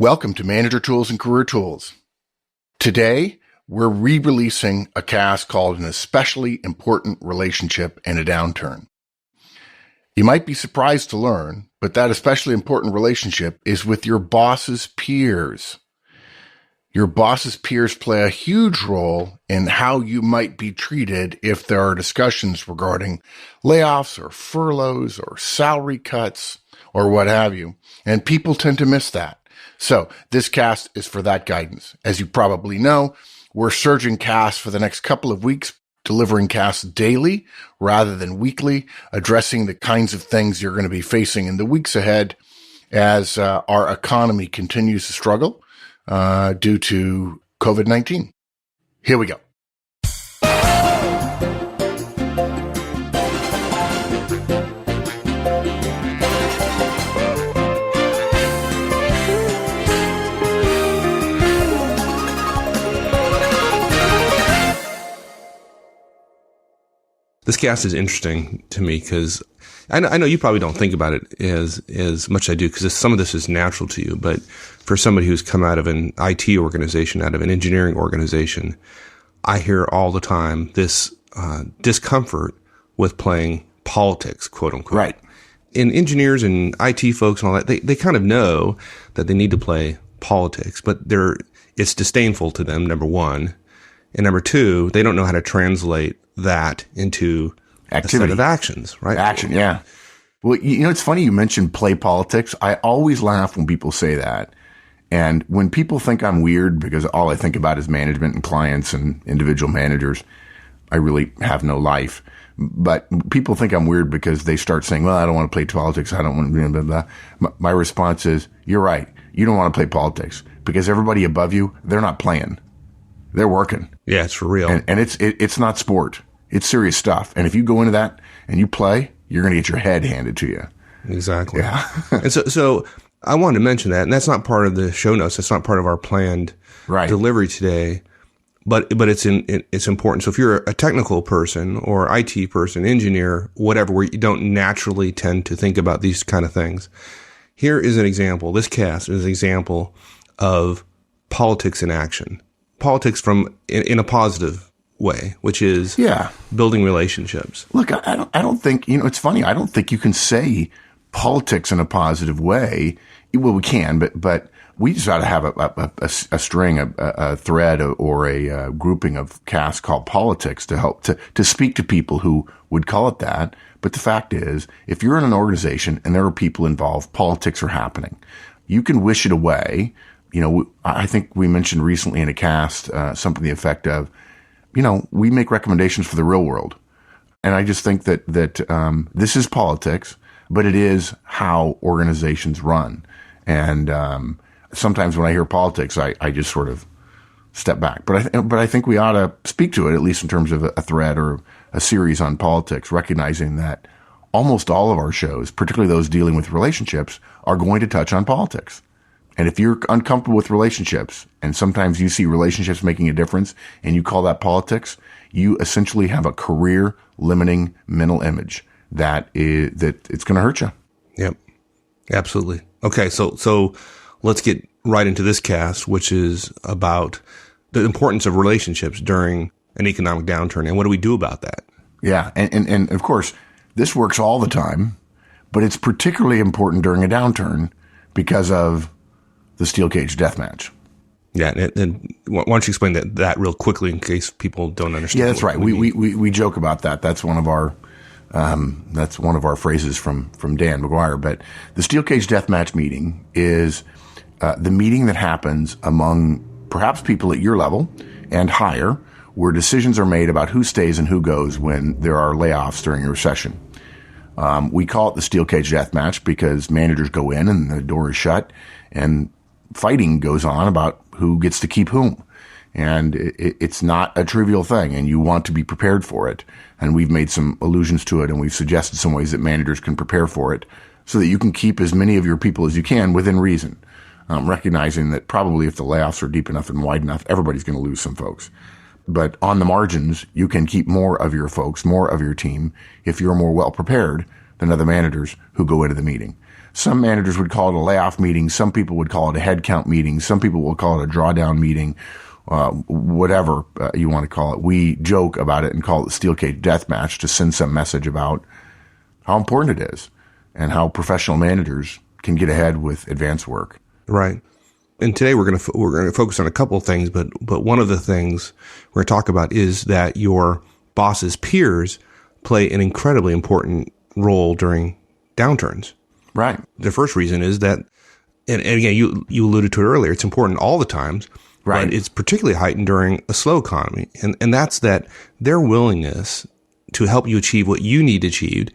Welcome to Manager Tools and Career Tools. Today, we're re-releasing a cast called An Especially Important Relationship in a Downturn. You might be surprised to learn, but that especially important relationship is with your boss's peers. Your boss's peers play a huge role in how you might be treated if there are discussions regarding layoffs or furloughs or salary cuts or what have you. And people tend to miss that. So this cast is for that guidance. As you probably know, we're surging casts for the next couple of weeks, delivering casts daily rather than weekly, addressing the kinds of things you're going to be facing in the weeks ahead as our economy continues to struggle due to COVID-19. Here we go. This cast is interesting to me because I know you probably don't think about it as much as I do because some of this is natural to you. But for somebody who's come out of an IT organization, out of an engineering organization, I hear all the time this discomfort with playing politics, quote unquote. Right. And engineers and IT folks and all that, they kind of know that they need to play politics, but it's disdainful to them, number one. And number two, they don't know how to translate that into activity, a set of actions, right? Action, yeah. Well, it's funny you mentioned play politics. I always laugh when people say that. And when people think I'm weird because all I think about is management and clients and individual managers, I really have no life. But people think I'm weird because they start saying, well, I don't want to play politics. I don't want to blah, blah, blah. My response is, you're right. You don't want to play politics because everybody above you, they're not playing. They're working. Yeah, it's for real. And it's not sport. It's serious stuff. And if you go into that and you play, you're going to get your head handed to you. Exactly. Yeah. And so I wanted to mention that, and that's not part of the show notes. That's not part of our planned delivery today. But it's important. So if you're a technical person or IT person, engineer, whatever, where you don't naturally tend to think about these kind of things, here is an example. This cast is an example of politics in action. Politics in a positive way, which is building relationships. Look, I don't think, it's funny. I don't think you can say politics in a positive way. Well, we can, but we just ought to have a string, a thread or a grouping of casts called politics to help to speak to people who would call it that. But the fact is, if you're in an organization and there are people involved, politics are happening. You can wish it away. I think we mentioned recently in a cast something to the effect of, we make recommendations for the real world. And I just think that this is politics, but it is how organizations run. And sometimes when I hear politics, I just sort of step back. But I think we ought to speak to it, at least in terms of a thread or a series on politics, recognizing that almost all of our shows, particularly those dealing with relationships, are going to touch on politics. And if you're uncomfortable with relationships, and sometimes you see relationships making a difference, and you call that politics, you essentially have a career-limiting mental image that it's going to hurt you. Yep, absolutely. Okay, so let's get right into this cast, which is about the importance of relationships during an economic downturn, and what do we do about that? Yeah, and of course, this works all the time, but it's particularly important during a downturn because of the steel cage death match. Yeah, and why don't you explain that real quickly in case people don't understand? Yeah, that's right. We joke about that. That's one of our phrases from Dan McGuire. But the steel cage death match meeting is the meeting that happens among perhaps people at your level and higher, where decisions are made about who stays and who goes when there are layoffs during a recession. We call it the steel cage death match because managers go in and the door is shut and fighting goes on about who gets to keep whom. And it's not a trivial thing, and you want to be prepared for it. And we've made some allusions to it, and we've suggested some ways that managers can prepare for it so that you can keep as many of your people as you can within reason, recognizing that probably if the layoffs are deep enough and wide enough, everybody's going to lose some folks. But on the margins, you can keep more of your folks, more of your team, if you're more well prepared than other managers who go into the meeting. Some managers would call it a layoff meeting. Some people would call it a headcount meeting. Some people will call it a drawdown meeting, whatever you want to call it. We joke about it and call it the steel cage death match to send some message about how important it is and how professional managers can get ahead with advanced work. Right. And today we're going to focus on a couple of things, but one of the things we're going to talk about is that your boss's peers play an incredibly important role during downturns. Right. The first reason is that, and again, you alluded to it earlier, it's important all the times, right? But it's particularly heightened during a slow economy. And that's that their willingness to help you achieve what you need achieved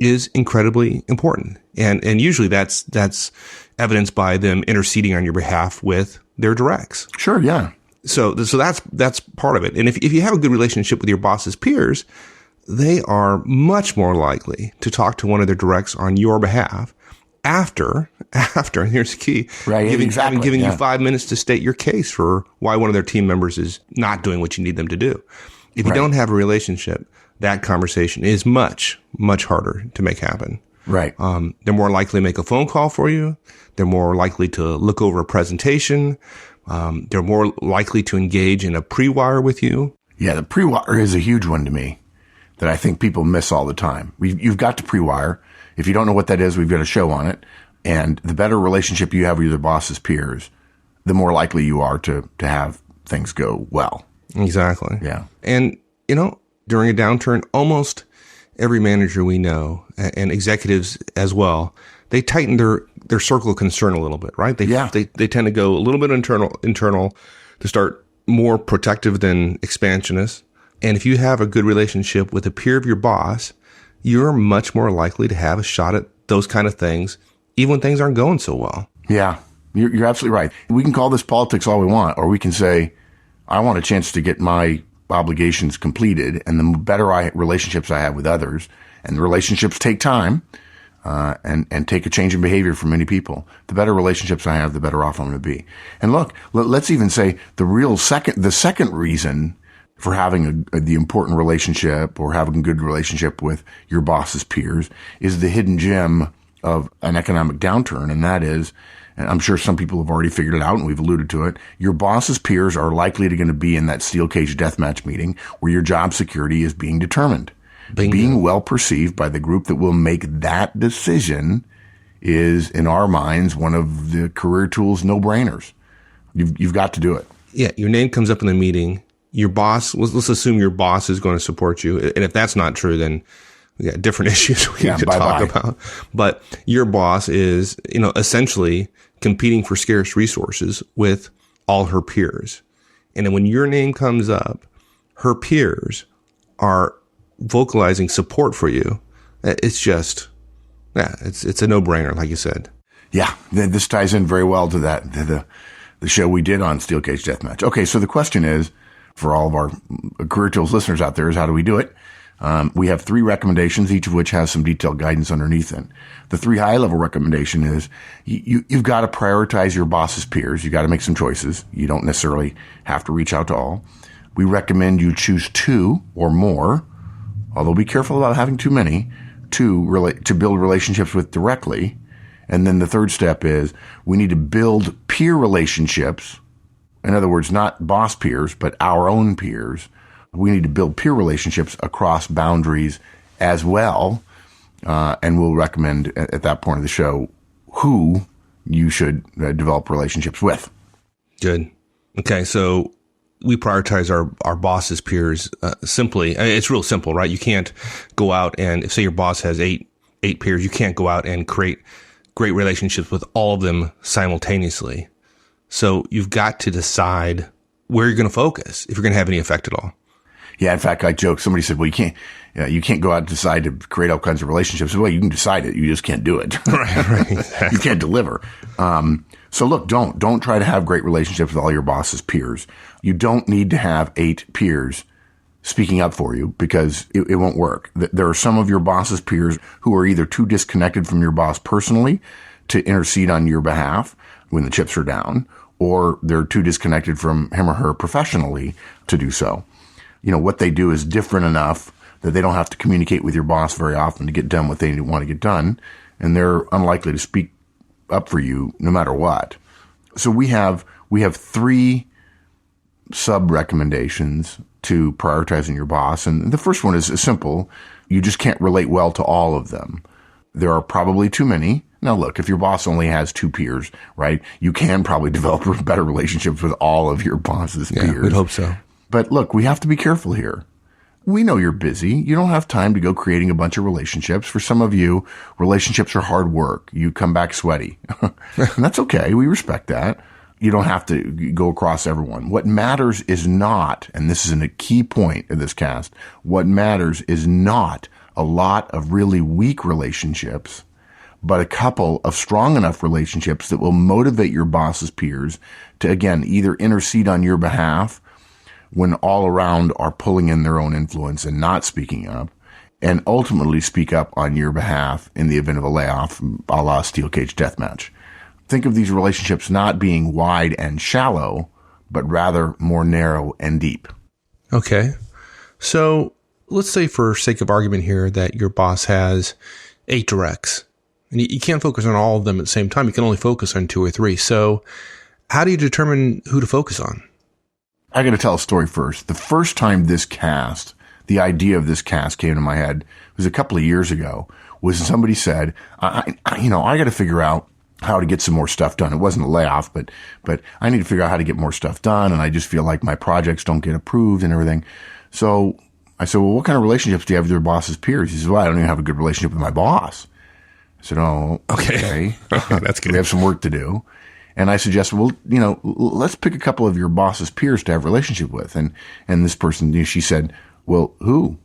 is incredibly important. And usually that's evidenced by them interceding on your behalf with their directs. Sure, yeah. So that's part of it. And if you have a good relationship with your boss's peers, they are much more likely to talk to one of their directs on your behalf after, and here's the key, right, giving you 5 minutes to state your case for why one of their team members is not doing what you need them to do. If you don't have a relationship, that conversation is much, much harder to make happen. Right. They're more likely to make a phone call for you. They're more likely to look over a presentation. They're more likely to engage in a pre-wire with you. Yeah, the pre-wire is a huge one to me that I think people miss all the time. You've got to pre-wire. If you don't know what that is, we've got a show on it. And the better relationship you have with your boss's peers, the more likely you are to have things go well. Exactly. Yeah. And, during a downturn, almost every manager we know, and executives as well, they tighten their circle of concern a little bit, right? They tend to go a little bit internal to start more protective than expansionist. And if you have a good relationship with a peer of your boss, you're much more likely to have a shot at those kind of things, even when things aren't going so well. Yeah, you're absolutely right. We can call this politics all we want, or we can say, I want a chance to get my obligations completed, and the better relationships I have with others, and the relationships take time, and take a change in behavior for many people. The better relationships I have, the better off I'm going to be. And look, let's even say the second reason for having the important relationship or having a good relationship with your boss's peers is the hidden gem of an economic downturn. And that is, and I'm sure some people have already figured it out and we've alluded to it, your boss's peers are likely to going to be in that steel cage deathmatch meeting where your job security is being determined. Bingo. Being well perceived by the group that will make that decision is, in our minds, one of the career tools no-brainers. You've got to do it. Yeah, your name comes up in the meeting. Your boss, let's assume your boss is going to support you. And if that's not true, then we got different issues we need to talk about. But your boss is, essentially competing for scarce resources with all her peers. And then when your name comes up, her peers are vocalizing support for you. It's just, it's a no-brainer, like you said. Yeah, this ties in very well to that, the show we did on Steel Cage Deathmatch. Okay, so the question is, for all of our Career Tools listeners out there, is how do we do it? We have 3 recommendations, each of which has some detailed guidance underneath it. The 3 high-level recommendation is you've got to prioritize your boss's peers. You've got to make some choices. You don't necessarily have to reach out to all. We recommend you choose 2 or more, although be careful about having too many, to build relationships with directly. And then the third step is we need to build peer relationships. In other words, not boss peers, but our own peers. We need to build peer relationships across boundaries as well. And we'll recommend at that point of the show who you should develop relationships with. Good. Okay. So we prioritize our boss's peers simply. It's real simple, right? You can't go out and say your boss has eight peers. You can't go out and create great relationships with all of them simultaneously. So you've got to decide where you're going to focus if you're going to have any effect at all. Yeah. In fact, I joke, somebody said, well, you can't go out and decide to create all kinds of relationships. Well, you can decide it. You just can't do it. Right. Exactly. You can't deliver. So look, don't try to have great relationships with all your boss's peers. You don't need to have 8 peers speaking up for you because it won't work. There are some of your boss's peers who are either too disconnected from your boss personally to intercede on your behalf when the chips are down, or they're too disconnected from him or her professionally to do so. What they do is different enough that they don't have to communicate with your boss very often to get done what they want to get done. and they're unlikely to speak up for you no matter what. So we have 3 sub recommendations to prioritizing your boss. And the first one is simple. You just can't relate well to all of them. There are probably too many. Now, look, if your boss only has 2 peers, right, you can probably develop better relationships with all of your boss's peers. We'd hope so. But look, we have to be careful here. We know you're busy. You don't have time to go creating a bunch of relationships. For some of you, relationships are hard work. You come back sweaty. And that's okay. We respect that. You don't have to go across everyone. What matters is not, and this is a key point of this cast, what matters is not a lot of really weak relationships, but a couple of strong enough relationships that will motivate your boss's peers to, again, either intercede on your behalf when all around are pulling in their own influence and not speaking up, and ultimately speak up on your behalf in the event of a layoff, a la steel cage deathmatch. Think of these relationships not being wide and shallow, but rather more narrow and deep. Okay. So let's say for sake of argument here that your boss has 8 directs. And you can't focus on all of them at the same time. You can only focus on 2 or 3. So how do you determine who to focus on? I got to tell a story first. The first time the idea of this cast came to my head was a couple of years ago, was somebody said, I got to figure out how to get some more stuff done. It wasn't a layoff, but I need to figure out how to get more stuff done. And I just feel like my projects don't get approved and everything. So I said, well, what kind of relationships do you have with your boss's peers? He says, well, I don't even have a good relationship with my boss. I said, oh, okay. That's good. We have some work to do. And I suggested, well, let's pick a couple of your boss's peers to have a relationship with. And this person, she said, well, who?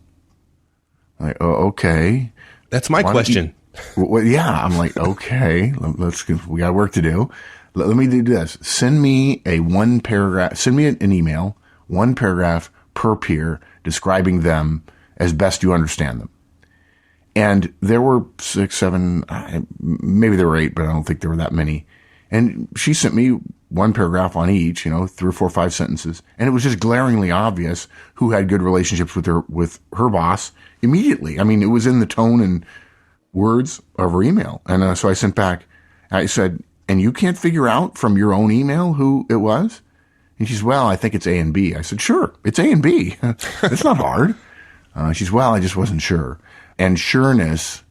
I'm like, oh, okay. That's my question. Well, yeah. I'm like, okay, we got work to do. Let me do this. Send me an email, 1 paragraph per peer describing them as best you understand them. And there were 6, 7, maybe there were 8, but I don't think there were that many. And she sent me 1 paragraph on each, 3 or 4 or 5 sentences. And it was just glaringly obvious who had good relationships with her boss immediately. I mean, it was in the tone and words of her email. And so I sent back, I said, and you can't figure out from your own email who it was? And she's, well, I think it's A and B. I said, sure, it's A and B. It's not hard. She's, well, I just wasn't sure. And sureness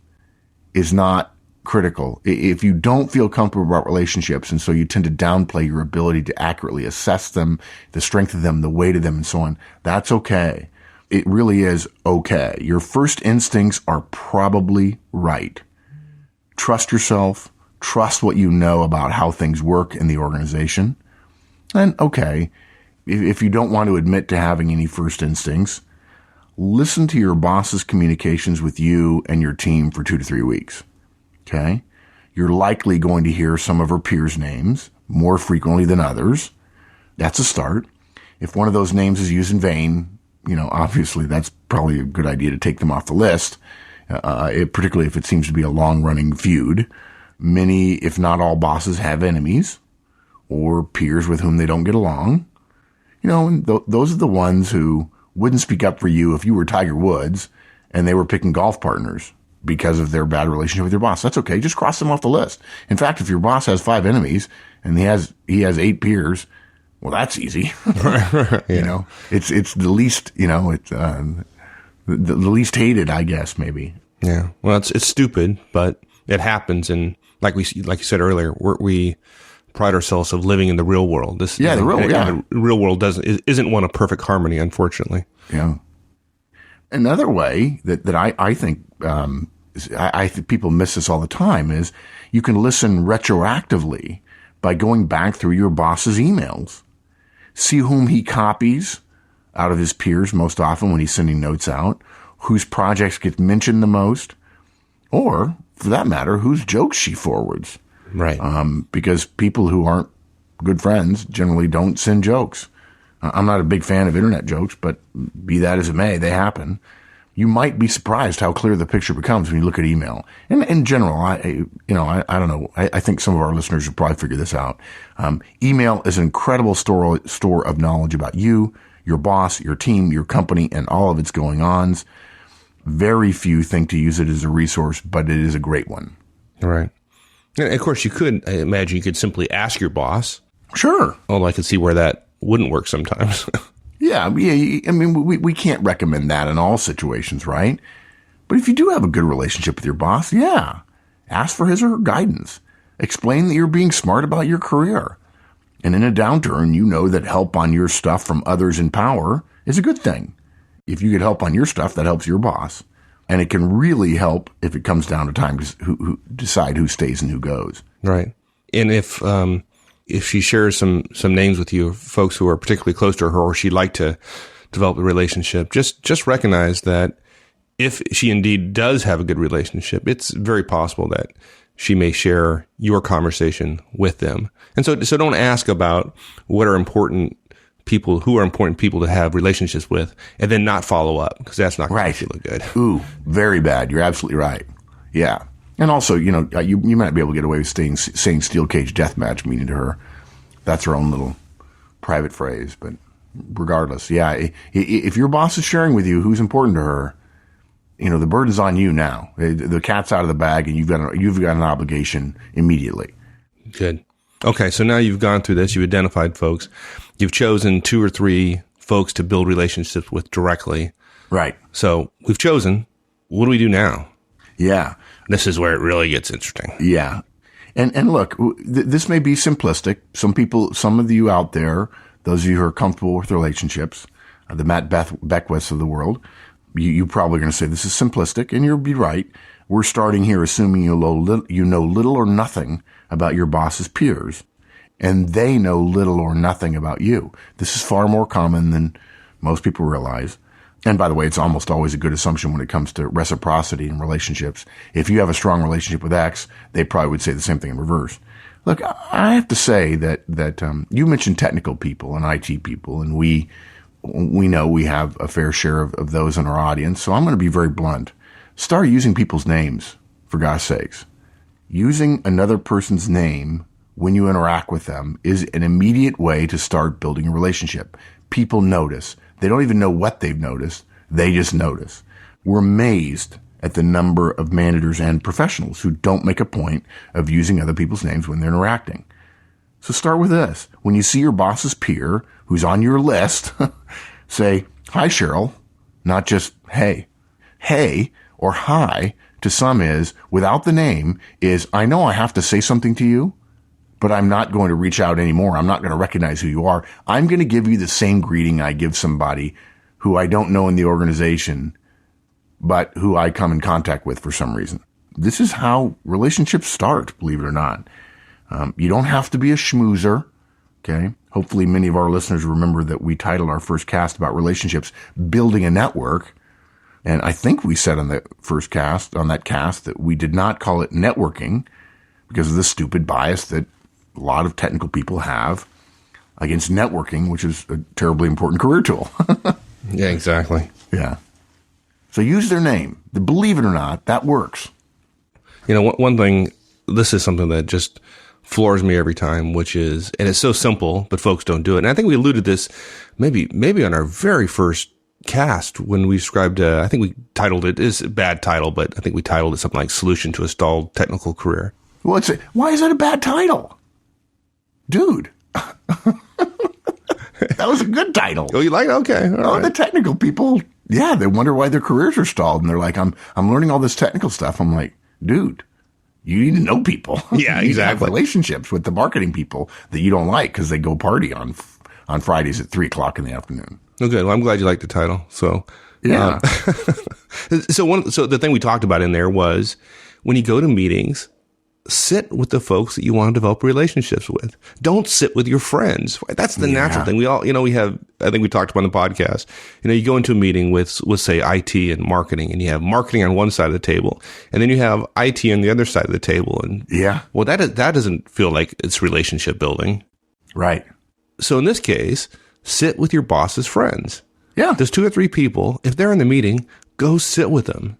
is not critical. If you don't feel comfortable about relationships, and so you tend to downplay your ability to accurately assess them, the strength of them, the weight of them, and so on, that's okay. It really is okay. Your first instincts are probably right. Trust yourself. Trust what you know about how things work in the organization. And okay, if you don't want to admit to having any first instincts, listen to your boss's communications with you and your team for 2 to 3 weeks. Okay? You're likely going to hear some of her peers' names more frequently than others. That's a start. If one of those names is used in vain, obviously that's probably a good idea to take them off the list, particularly if it seems to be a long-running feud. Many, if not all, bosses have enemies or peers with whom they don't get along. And those are the ones who wouldn't speak up for you if you were Tiger Woods and they were picking golf partners because of their bad relationship with your boss. That's okay. Just cross them off the list. In fact, if your boss has 5 enemies and he has 8 peers, well, that's easy. Yeah. It's the least, it's the least hated, I guess, maybe. Yeah. Well, it's stupid, but it happens. And like you said earlier, we pride ourselves of living in the real world. The real world isn't one of perfect harmony, unfortunately. Yeah. Another way that I think I think people miss this all the time is you can listen retroactively by going back through your boss's emails. See whom he copies out of his peers most often when he's sending notes out, whose projects get mentioned the most, or, for that matter, whose jokes she forwards. Right. Because people who aren't good friends generally don't send jokes. I'm not a big fan of internet jokes, but be that as it may, they happen. You might be surprised how clear the picture becomes when you look at email. And in general, I don't know. I think some of our listeners will probably figure this out. Email is an incredible store of knowledge about you, your boss, your team, your company, and all of its going-ons. Very few think to use it as a resource, but it is a great one. Right. And of course, I imagine you could simply ask your boss. Sure. Although I could see where that wouldn't work sometimes. Yeah. I mean, we can't recommend that in all situations, right? But if you do have a good relationship with your boss, yeah, ask for his or her guidance. Explain that you're being smart about your career. And in a downturn, you know that help on your stuff from others in power is a good thing. If you get help on your stuff, that helps your boss. And it can really help if it comes down to time to who decide who stays and who goes. Right. And if she shares some names with you, folks who are particularly close to her, or she'd like to develop a relationship, just recognize that if she indeed does have a good relationship, it's very possible that she may share your conversation with them. And so don't ask about who are important people to have relationships with, and then not follow up, because that's not going to make you look good. Ooh, very bad. You're absolutely right. Yeah. And also, you might be able to get away with saying steel cage deathmatch meaning to her. That's her own little private phrase. But regardless, yeah, if your boss is sharing with you who's important to her, the burden's on you now. The cat's out of the bag, and you've got an obligation immediately. Good. Okay, so now you've gone through this. You've identified folks. You've chosen 2 or 3 folks to build relationships with directly. Right. So we've chosen. What do we do now? Yeah. This is where it really gets interesting. Yeah. And look, this may be simplistic. Some of you out there, those of you who are comfortable with relationships, the Matt Beckwiths of the world, you're probably going to say this is simplistic, and you'll be right. We're starting here assuming you know little or nothing about your boss's peers, and they know little or nothing about you. This is far more common than most people realize. And by the way, it's almost always a good assumption when it comes to reciprocity in relationships. If you have a strong relationship with X, they probably would say the same thing in reverse. Look, I have to say that you mentioned technical people and IT people, and we know we have a fair share of those in our audience. So I'm going to be very blunt. Start using people's names, for God's sakes. Using another person's name when you interact with them is an immediate way to start building a relationship. People notice. They don't even know what they've noticed. They just notice. We're amazed at the number of managers and professionals who don't make a point of using other people's names when they're interacting. So start with this. When you see your boss's peer who's on your list, say, "Hi, Cheryl," not just "Hey." Hey or hi to some is, without the name, is, I know I have to say something to you, but I'm not going to reach out anymore. I'm not going to recognize who you are. I'm going to give you the same greeting I give somebody who I don't know in the organization, but who I come in contact with for some reason. This is how relationships start, believe it or not. You don't have to be a schmoozer, okay? Hopefully many of our listeners remember that we titled our first cast about relationships, Building a Network. And I think we said on that cast that we did not call it networking because of the stupid bias that a lot of technical people have against networking, which is a terribly important career tool. Yeah, exactly. Yeah. So use their name. Believe it or not, that works. One thing, this is something that just floors me every time, which is, and it's so simple, but folks don't do it. And I think we alluded this maybe on our very first cast when we described, I think we titled it, is a bad title, but I think we titled it something like Solution to a Stalled Technical Career. Well, why is that a bad title? Dude. That was a good title. Oh, you like it? Okay. All right. The technical people, yeah, they wonder why their careers are stalled. And they're like, I'm learning all this technical stuff. I'm like, dude, you need to know people. Yeah, you exactly. Need to have relationships with the marketing people that you don't like because they go party on Fridays at 3:00 in the afternoon. Okay, well, I'm glad you liked the title. So, yeah. So the thing we talked about in there was when you go to meetings, sit with the folks that you want to develop relationships with. Don't sit with your friends. That's the natural thing. We all, I think we talked about on the podcast, you go into a meeting with say IT and marketing, and you have marketing on one side of the table, and then you have IT on the other side of the table. And well, that doesn't feel like it's relationship building. Right. So in this case, sit with your boss's friends. Yeah. There's 2 or 3 people. If they're in the meeting, go sit with them.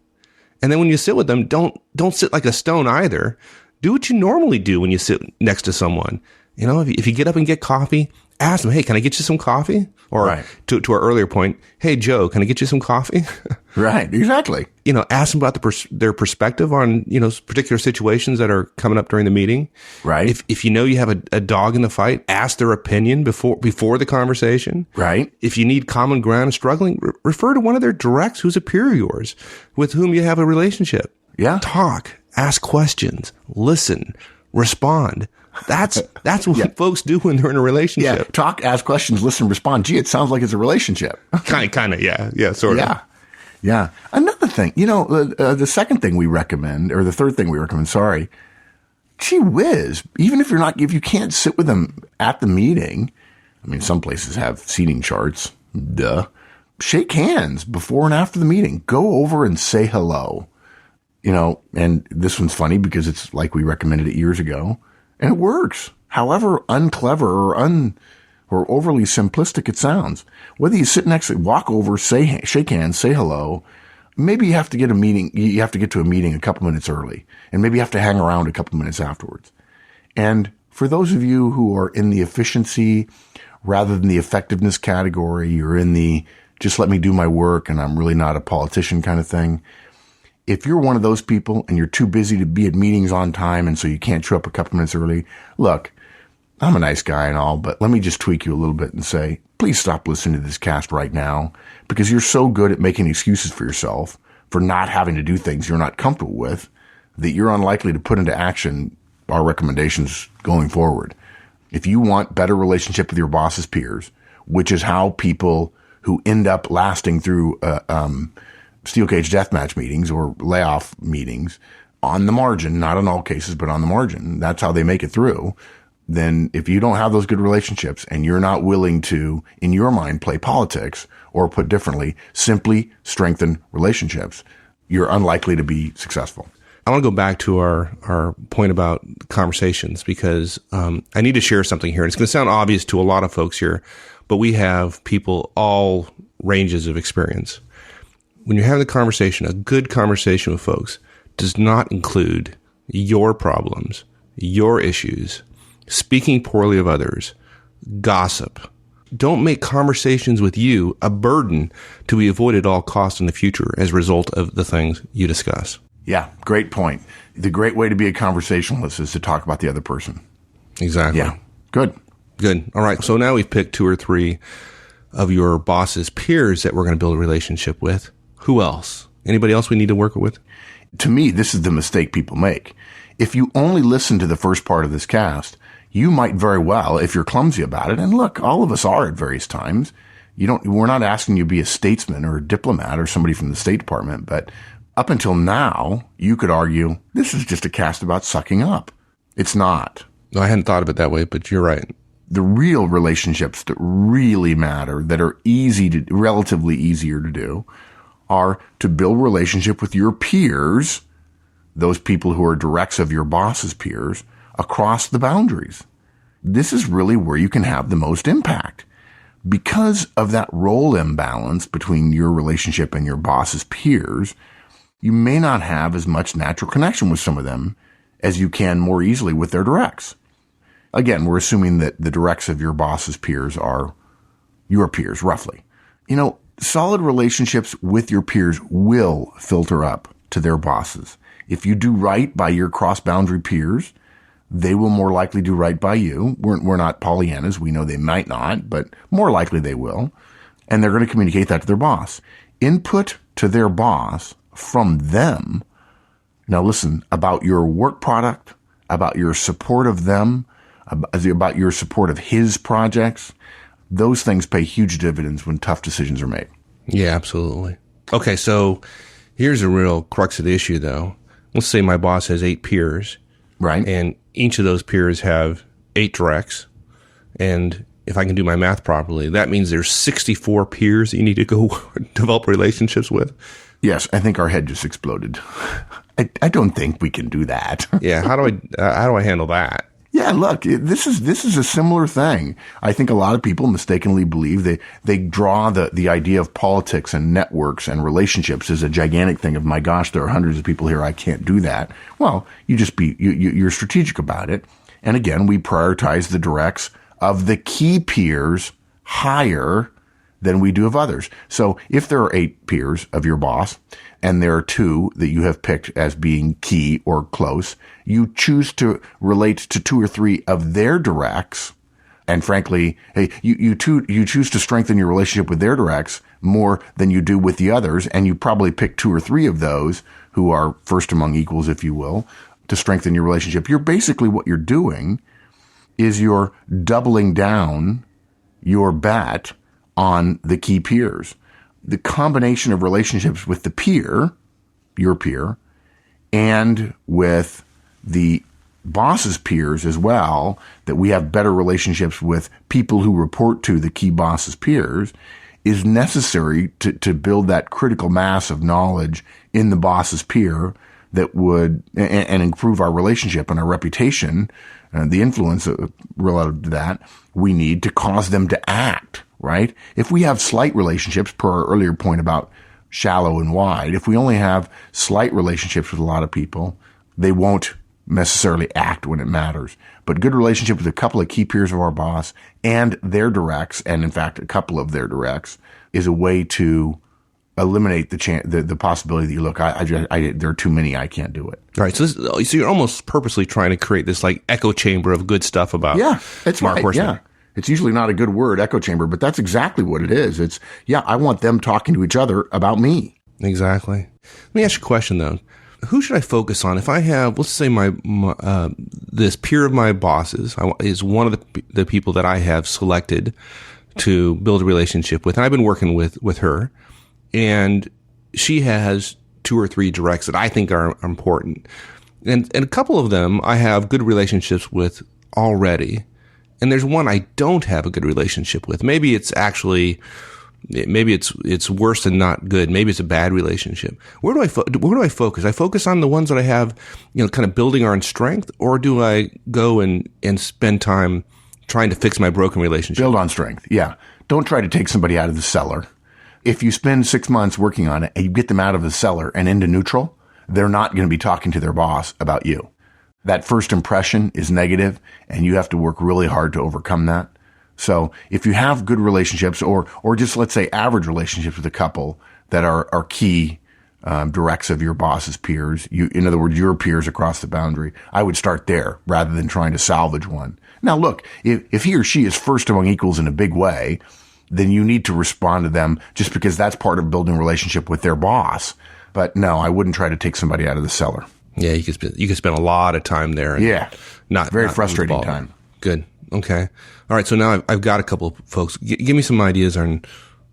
And then when you sit with them, don't sit like a stone either. Do what you normally do when you sit next to someone. If you get up and get coffee, ask them, hey, can I get you some coffee? Or to our earlier point, hey, Joe, can I get you some coffee? Right, exactly. Ask them about their perspective on, particular situations that are coming up during the meeting. Right. If you have a dog in the fight, ask their opinion before the conversation. Right. If you need common ground and struggling, refer to one of their directs who's a peer of yours with whom you have a relationship. Yeah. Talk, ask questions, listen, respond. That's what folks do when they're in a relationship. Yeah. Talk, ask questions, listen, respond. Gee, it sounds like it's a relationship. Kind of. Yeah. Sort of. Yeah. Another thing, the second thing we recommend, or the third thing we recommend, gee whiz, even if you can't sit with them at the meeting, I mean, some places have seating charts, shake hands before and after the meeting. Go over and say hello. And this one's funny because it's like we recommended it years ago. And it works, however unclever or overly simplistic it sounds. Whether you sit next to, walk over, shake hands, say hello. Maybe you have to get to a meeting a couple minutes early, and maybe you have to hang around a couple minutes afterwards. And for those of you who are in the efficiency rather than the effectiveness category, you're in the just let me do my work and I'm really not a politician kind of thing. If you're one of those people and you're too busy to be at meetings on time and so you can't show up a couple minutes early, look, I'm a nice guy and all, but let me just tweak you a little bit and say, please stop listening to this cast right now because you're so good at making excuses for yourself for not having to do things you're not comfortable with that you're unlikely to put into action our recommendations going forward. If you want better relationship with your boss's peers, which is how people who end up lasting through steel cage deathmatch meetings or layoff meetings on the margin, not in all cases, but on the margin. That's how they make it through. Then if you don't have those good relationships and you're not willing to, in your mind, play politics or put differently, simply strengthen relationships, you're unlikely to be successful. I want to go back to our point about conversations because I need to share something here. And it's going to sound obvious to a lot of folks here, but we have people all ranges of experience. When you're having a conversation, a good conversation with folks does not include your problems, your issues, speaking poorly of others, gossip. Don't make conversations with you a burden to be avoided at all costs in the future as a result of the things you discuss. Yeah, great point. The great way to be a conversationalist is to talk about the other person. Exactly. Yeah, good. All right, so now we've picked 2 or 3 of your boss's peers that we're going to build a relationship with. Who else? Anybody else we need to work with? To me, this is the mistake people make. If you only listen to the first part of this cast, you might very well, if you're clumsy about it, and look, all of us are at various times. We're not asking you to be a statesman or a diplomat or somebody from the State Department, but up until now, you could argue this is just a cast about sucking up. It's not. No, I hadn't thought of it that way, but you're right. The real relationships that really matter, that are relatively easier to do, are to build relationship with your peers, those people who are directs of your boss's peers, across the boundaries. This is really where you can have the most impact. Because of that role imbalance between your relationship and your boss's peers, you may not have as much natural connection with some of them as you can more easily with their directs. Again, we're assuming that the directs of your boss's peers are your peers, roughly. Solid relationships with your peers will filter up to their bosses. If you do right by your cross-boundary peers, they will more likely do right by you. We're not Pollyannas. We know they might not, but more likely they will. And they're going to communicate that to their boss. Input to their boss from them. Now listen, about your work product, about your support of them, about your support of his projects, those things pay huge dividends when tough decisions are made. Yeah, absolutely. Okay, so here's a real crux of the issue, though. Let's say my boss has 8 peers. Right. And each of those peers have 8 directs. And if I can do my math properly, that means there's 64 peers that you need to go develop relationships with. Yes, I think our head just exploded. I don't think we can do that. Yeah, how do I handle that? Yeah, look, this is a similar thing. I think a lot of people mistakenly believe they draw the idea of politics and networks and relationships as a gigantic thing of, my gosh, there are hundreds of people here, I can't do that. Well, you're strategic about it. And again, we prioritize the directs of the key peers higher than we do of others. So if there are 8 peers of your boss and there are 2 that you have picked as being key or close, you choose to relate to 2 or 3 of their directs. And frankly, hey, you choose to strengthen your relationship with their directs more than you do with the others. And you probably pick 2 or 3 of those who are first among equals, if you will, to strengthen your relationship. What you're doing is you're doubling down your bet on the key peers. The combination of relationships with the peer, your peer, and with the boss's peers as well, that we have better relationships with people who report to the key boss's peers, is necessary to build that critical mass of knowledge in the boss's peer that would, and improve our relationship and our reputation, the influence relative to that, we need to cause them to act, right? If we have slight relationships, per our earlier point about shallow and wide, if we only have slight relationships with a lot of people, they won't necessarily act when it matters. But good relationship with a couple of key peers of our boss and their directs, and in fact, a couple of their directs, is a way to eliminate the possibility that you look, there are too many, I can't do it. Right. So you're almost purposely trying to create this like echo chamber of good stuff about Mark Horstman. Yeah. It's usually not a good word, echo chamber, but that's exactly what it is. I want them talking to each other about me. Exactly. Let me ask you a question though. Who should I focus on? If I have, let's say this peer of my bosses is one of the people that I have selected to build a relationship with, and I've been working with her, and she has 2 or 3 directs that I think are important. And a couple of them I have good relationships with already. And there's one I don't have a good relationship with. Maybe it's worse than not good. Maybe it's a bad relationship. Where do I focus? I focus on the ones that I have, kind of building our strength, or do I go and spend time trying to fix my broken relationship? Build on strength. Yeah. Don't try to take somebody out of the cellar. If you spend 6 months working on it and you get them out of the cellar and into neutral, they're not going to be talking to their boss about you. That first impression is negative, and you have to work really hard to overcome that. So if you have good relationships, or just let's say average relationships with a couple that are key directs of your boss's peers, in other words, your peers across the boundary, I would start there rather than trying to salvage one. Now look, if he or she is first among equals in a big way, then you need to respond to them just because that's part of building a relationship with their boss. But no, I wouldn't try to take somebody out of the cellar. Yeah, you could spend a lot of time there. And not frustrating time. Good. Okay. All right. So now I've got a couple of folks. Give me some ideas on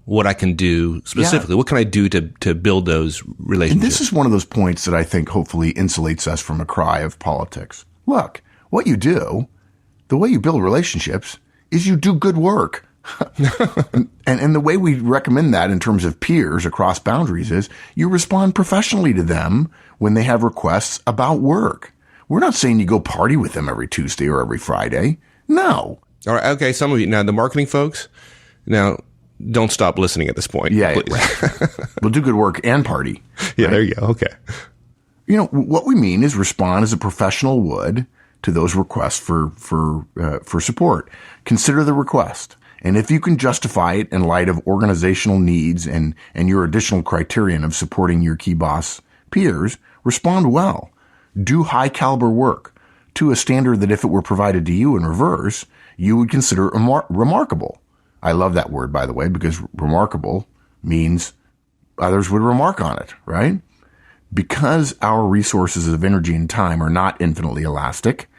what I can do specifically. Yeah. What can I do to build those relationships? And this is one of those points that I think hopefully insulates us from a cry of politics. Look, what you do, the way you build relationships, is you do good work. and the way we recommend that in terms of peers across boundaries is you respond professionally to them when they have requests about work. We're not saying you go party with them every Tuesday or every Friday. No. All right. Okay. Some of you, now the marketing folks, now don't stop listening at this point. Yeah. Right. We'll do good work and party. Yeah. Right? There you go. Okay. What we mean is respond as a professional would to those requests for support. Consider the request. And if you can justify it in light of organizational needs and your additional criterion of supporting your key boss peers, respond well. Do high caliber work to a standard that if it were provided to you in reverse, you would consider remarkable. I love that word, by the way, because remarkable means others would remark on it, right? Because our resources of energy and time are not infinitely elastic,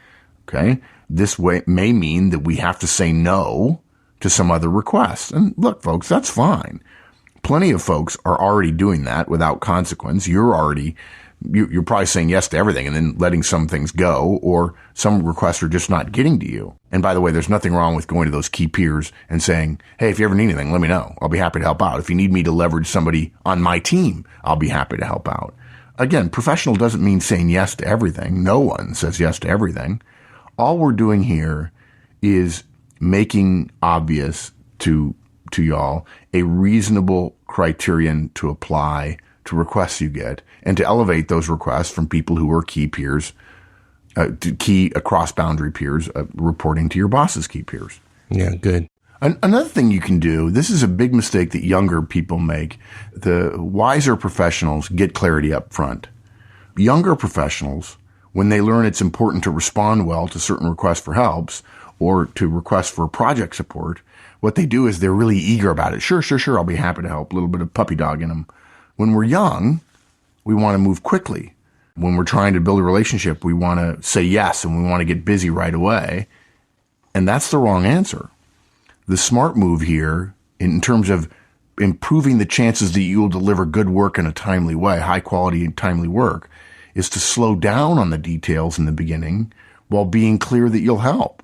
okay, this way may mean that we have to say no to some other requests. And look, folks, that's fine. Plenty of folks are already doing that without consequence. You're probably saying yes to everything and then letting some things go, or some requests are just not getting to you. And by the way, there's nothing wrong with going to those key peers and saying, hey, if you ever need anything, let me know. I'll be happy to help out. If you need me to leverage somebody on my team, I'll be happy to help out. Again, professional doesn't mean saying yes to everything. No one says yes to everything. All we're doing here is making obvious to y'all a reasonable criterion to apply to requests you get, and to elevate those requests from people who are key peers, to key across boundary peers, reporting to your boss's key peers. Yeah, good. Another thing you can do, this is a big mistake that younger people make. The wiser professionals get clarity up front. Younger professionals, when they learn it's important to respond well to certain requests for helps or to requests for project support, what they do is they're really eager about it. Sure, I'll be happy to help. A little bit of puppy dog in them. When we're young, we want to move quickly. When we're trying to build a relationship, we want to say yes and we want to get busy right away. And that's the wrong answer. The smart move here, in terms of improving the chances that you will deliver good work in a timely way, high quality and timely work, is to slow down on the details in the beginning while being clear that you'll help.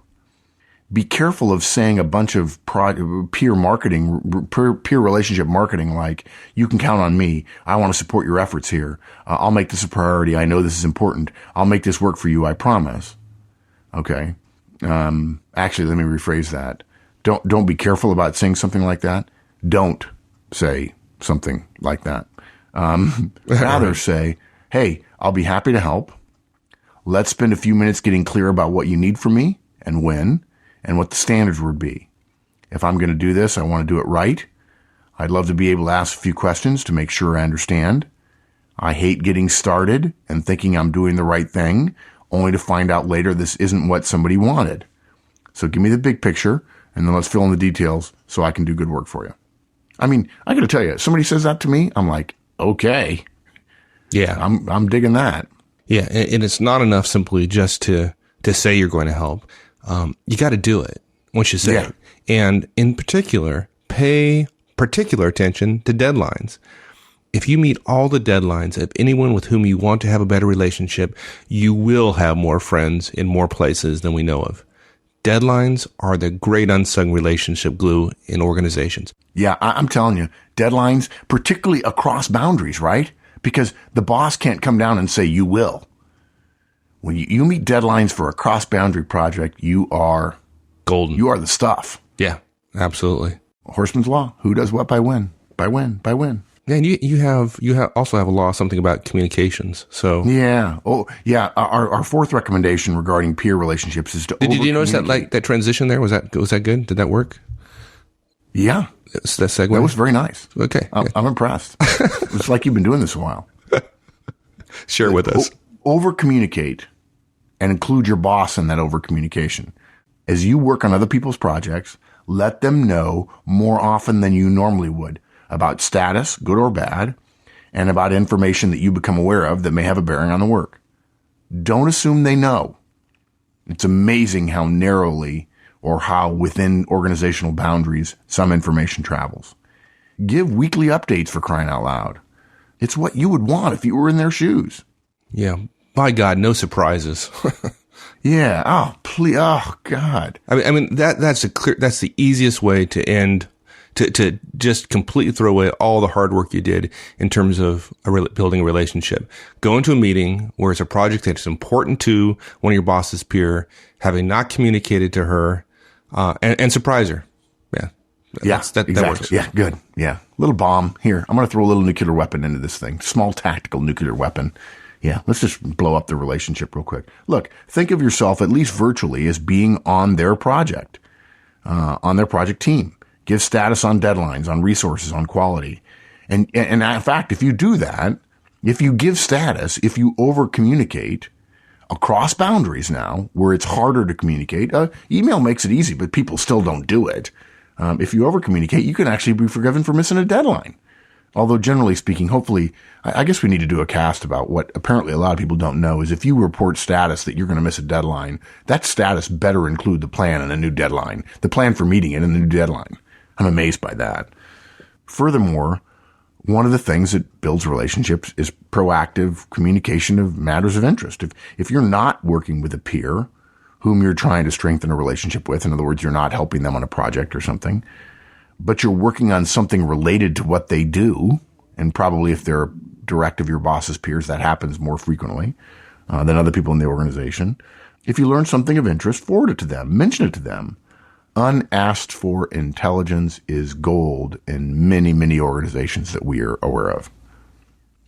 Be careful of saying a bunch of peer relationship marketing like, you can count on me. I want to support your efforts here. I'll make this a priority. I know this is important. I'll make this work for you. I promise. Okay. Actually, let me rephrase that. Don't be careful about saying something like that. Don't say something like that. Rather say, hey, I'll be happy to help. Let's spend a few minutes getting clear about what you need from me and when and what the standards would be. If I'm going to do this, I want to do it right. I'd love to be able to ask a few questions to make sure I understand. I hate getting started and thinking I'm doing the right thing, only to find out later this isn't what somebody wanted. So give me the big picture, and then let's fill in the details so I can do good work for you. I mean, I got to tell you, somebody says that to me, I'm like, okay. Yeah. I'm digging that. Yeah. And it's not enough simply just to say you're going to help. You got to do it once you say it. And in particular, pay particular attention to deadlines. If you meet all the deadlines of anyone with whom you want to have a better relationship, you will have more friends in more places than we know of. Deadlines are the great unsung relationship glue in organizations. Yeah, I'm telling you, deadlines, particularly across boundaries, right? Because the boss can't come down and say, you will. When you meet deadlines for a cross-boundary project, you are golden. You are the stuff. Yeah, absolutely. Horseman's law. Who does what by when? By when? By when? Yeah, and you also have a law, something about communications. So yeah. Oh, yeah. Our fourth recommendation regarding peer relationships is to Did you notice that transition there? Was that good? Did that work? Yeah. That segue? That was very nice. Okay. I'm impressed. It's like you've been doing this a while. Share with us. Over-communicate and include your boss in that over-communication. As you work on other people's projects, let them know more often than you normally would about status, good or bad, and about information that you become aware of that may have a bearing on the work. Don't assume they know. It's amazing how narrowly or how within organizational boundaries some information travels. Give weekly updates, for crying out loud. It's what you would want if you were in their shoes. Yeah. By God, no surprises. Yeah. Oh, please. Oh, God. I mean that's the easiest way to end, to just completely throw away all the hard work you did in terms of building a relationship. Go into a meeting where it's a project that's important to one of your boss's peer, having not communicated to her, and surprise her. Yeah. Exactly. That works. Yeah. Good. Yeah. Little bomb here. I'm going to throw a little nuclear weapon into this thing. Small tactical nuclear weapon. Yeah, let's just blow up the relationship real quick. Look, think of yourself, at least virtually, as being on their project team. Give status on deadlines, on resources, on quality. And in fact, if you do that, if you give status, if you over-communicate across boundaries now, where it's harder to communicate, email makes it easy, but people still don't do it. If you over-communicate, you can actually be forgiven for missing a deadline. Although generally speaking, hopefully, I guess we need to do a cast about what apparently a lot of people don't know is if you report status that you're going to miss a deadline, that status better include the plan and a new deadline, the plan for meeting it and the new deadline. I'm amazed by that. Furthermore, one of the things that builds relationships is proactive communication of matters of interest. If you're not working with a peer whom you're trying to strengthen a relationship with, in other words, you're not helping them on a project or something, but you're working on something related to what they do, and probably if they're direct of your boss's peers, that happens more frequently than other people in the organization. If you learn something of interest, forward it to them, mention it to them. Unasked for intelligence is gold in many, many organizations that we are aware of.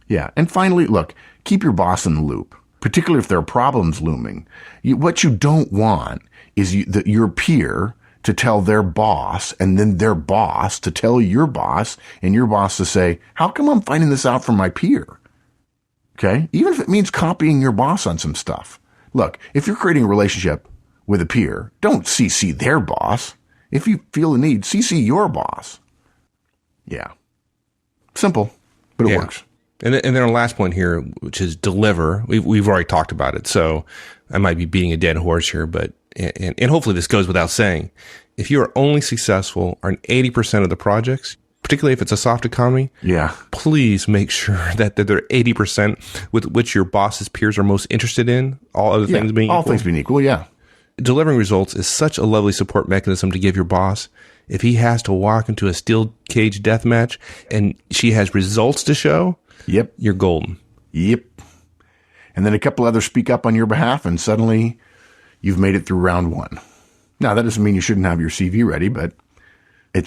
Yeah, and finally, look, keep your boss in the loop, particularly if there are problems looming. What you don't want is your peer to tell their boss, and then their boss to tell your boss, and your boss to say, how come I'm finding this out from my peer? Okay? Even if it means copying your boss on some stuff. Look, if you're creating a relationship with a peer, don't CC their boss. If you feel the need, CC your boss. Yeah. Simple, but it works. And then our last point here, which is deliver. We've already talked about it, so I might be beating a dead horse here, but and hopefully this goes without saying. If you are only successful on 80% of the projects, particularly if it's a soft economy, please make sure that they're 80% with which your boss's peers are most interested in. All other things being all equal. Things being equal, yeah. Delivering results is such a lovely support mechanism to give your boss. If he has to walk into a steel cage death match and she has results to show, you're golden. Yep. And then a couple others speak up on your behalf, and suddenly you've made it through round one. Now, that doesn't mean you shouldn't have your CV ready, but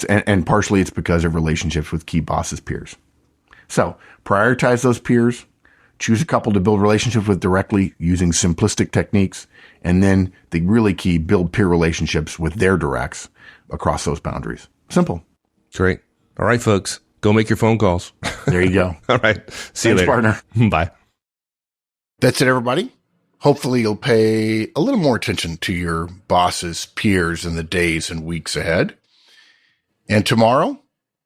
and partially it's because of relationships with key bosses' peers. So prioritize those peers, choose a couple to build relationships with directly using simplistic techniques, and then the really key, build peer relationships with their directs across those boundaries. Simple. Great. All right, folks, go make your phone calls. There you go. All right. See you later. Partner. Bye. That's it, everybody. Hopefully you'll pay a little more attention to your boss's peers in the days and weeks ahead. And tomorrow,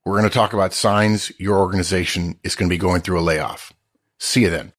we're going to talk about signs your organization is going to be going through a layoff. See you then.